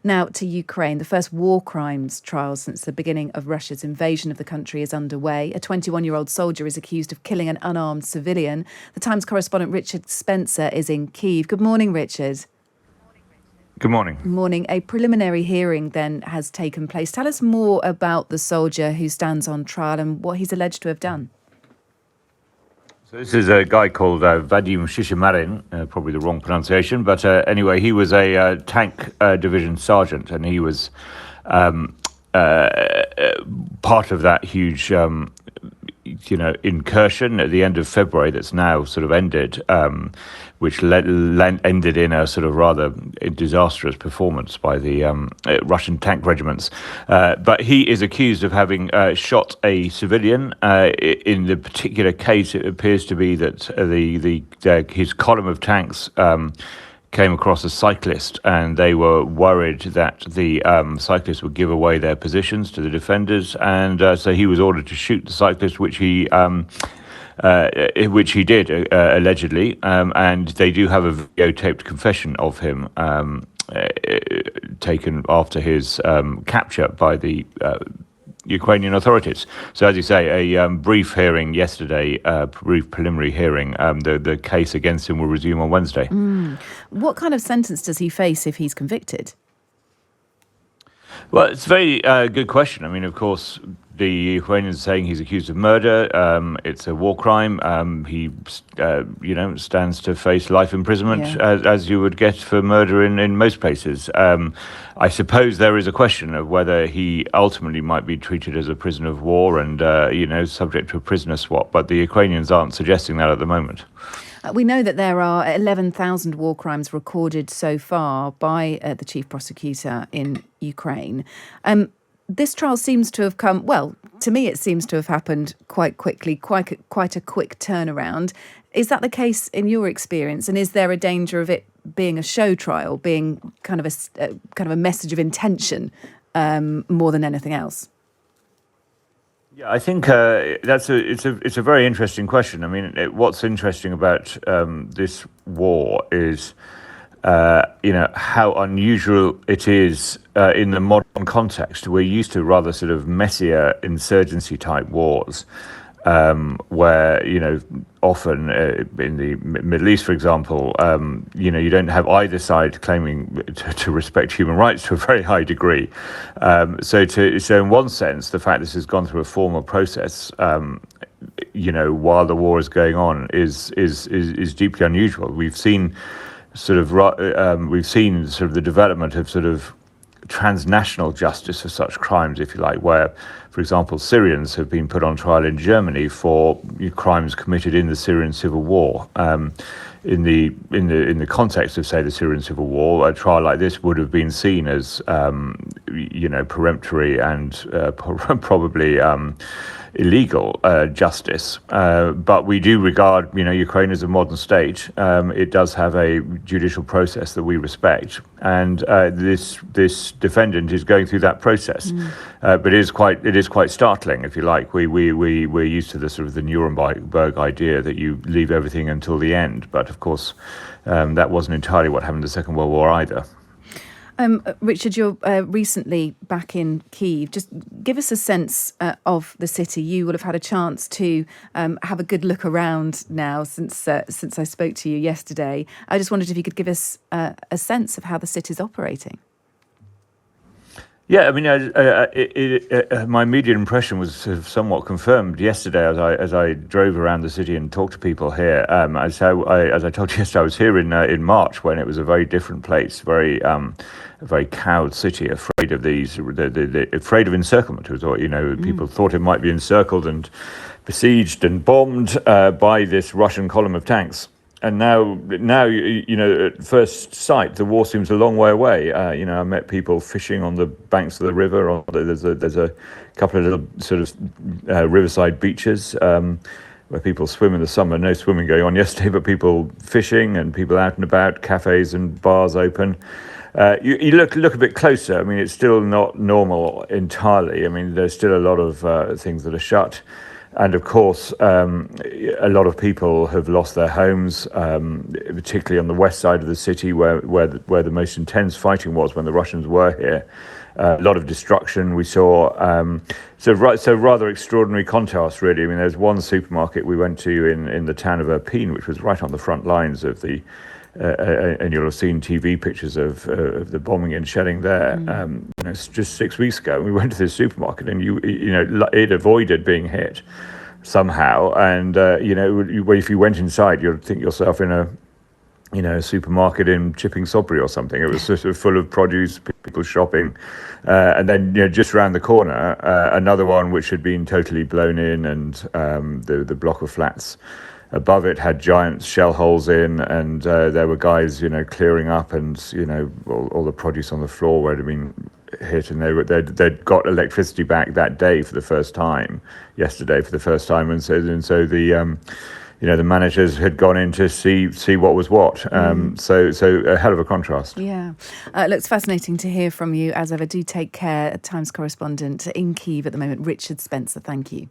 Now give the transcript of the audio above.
Now to Ukraine. The first war crimes trial since the beginning of Russia's invasion of the country is underway. A 21-year-old soldier is accused of killing an unarmed civilian. The Times correspondent Richard Spencer is in Kiev. Good morning, Richard. Good morning. Morning. A preliminary hearing then has taken place. Tell us more about the soldier who stands on trial and what he's alleged to have done. So this is a guy called Vadim Shishimarin, probably the wrong pronunciation, but anyway, he was a tank division sergeant, and he was part of that huge, incursion at the end of February that's now sort of ended, which ended in a sort of rather disastrous performance by the Russian tank regiments. But he is accused of having shot a civilian. In the particular case, it appears to be that his column of tanks came across a cyclist, and they were worried that the cyclist would give away their positions to the defenders, and so he was ordered to shoot the cyclist, which he did, allegedly, and they do have a videotaped confession of him taken after his capture by the Ukrainian authorities. So, as you say, a brief hearing yesterday, brief preliminary hearing. The case against him will resume on Wednesday. What kind of sentence does he face if he's convicted? Well, it's a very good question. I mean, of course, the Ukrainians are saying he's accused of murder. It's a war crime. He, stands to face life imprisonment, as you would get for murder in most places. I suppose there is a question of whether he ultimately might be treated as a prisoner of war and, subject to a prisoner swap. But the Ukrainians aren't suggesting that at the moment. We know that there are 11,000 war crimes recorded so far by the chief prosecutor in Ukraine. This trial seems to have come, well, to me it seems to have happened quite quickly, quite a quick turnaround. Is that the case in your experience? And is there a danger of it being a show trial, being kind of a message of intention more than anything else? Yeah, I think it's a very interesting question. I mean, what's interesting about this war is how unusual it is in the modern context. We're used to rather sort of messier insurgency type wars, where often in the Middle East, for example, you don't have either side claiming to respect human rights to a very high degree. So in one sense, the fact this has gone through a formal process, while the war is going on, is deeply unusual. We've seen sort of the development of sort of transnational justice for such crimes, if you like, where, for example, Syrians have been put on trial in Germany for crimes committed in the Syrian civil war. In the context of, say, the Syrian civil war, a trial like this would have been seen as, peremptory and probably illegal justice. But we do regard, Ukraine as a modern state. It does have a judicial process that we respect, and this defendant is going through that process. But it is quite startling, if you like. We're used to the sort of the Nuremberg idea that you leave everything until the end, but of course that wasn't entirely what happened in the Second World War either. Richard, you're recently back in Kiev. Just give us a sense of the city. You will have had a chance to have a good look around now since I spoke to you yesterday. I just wondered if you could give us a sense of how the city's operating. Yeah, I mean, my immediate impression was sort of somewhat confirmed yesterday as I drove around the city and talked to people here. As I told you yesterday, I was here in March when it was a very different place, a very cowed city, afraid of afraid of encirclement. It was, people thought it might be encircled and besieged and bombed by this Russian column of tanks. And now, at first sight, the war seems a long way away. I met people fishing on the banks of the river. There's a couple of little sort of riverside beaches where people swim in the summer. No swimming going on yesterday, but people fishing and people out and about, cafes and bars open. You look a bit closer. I mean, it's still not normal entirely. I mean, there's still a lot of things that are shut. And of course, a lot of people have lost their homes, particularly on the west side of the city, where the most intense fighting was when the Russians were here. A lot of destruction we saw. So rather extraordinary contrast, really. I mean, there's one supermarket we went to in the town of Irpin, which was right on the front lines of the. And you'll have seen TV pictures of the bombing and shelling there. Just 6 weeks ago, we went to this supermarket, and it avoided being hit somehow. And if you went inside, you'd think yourself in a supermarket in Chipping Sodbury or something. It was sort of full of produce, people shopping, and then just around the corner, another one which had been totally blown in, and the block of flats above it had giant shell holes in, and there were guys, clearing up, and all the produce on the floor where it had been hit, and they'd got electricity back that day for the first time, yesterday for the first time, and so the managers had gone in to see what was what. So a hell of a contrast. Yeah. It looks fascinating to hear from you. As ever, do take care. Times correspondent in Kiev at the moment, Richard Spencer. Thank you.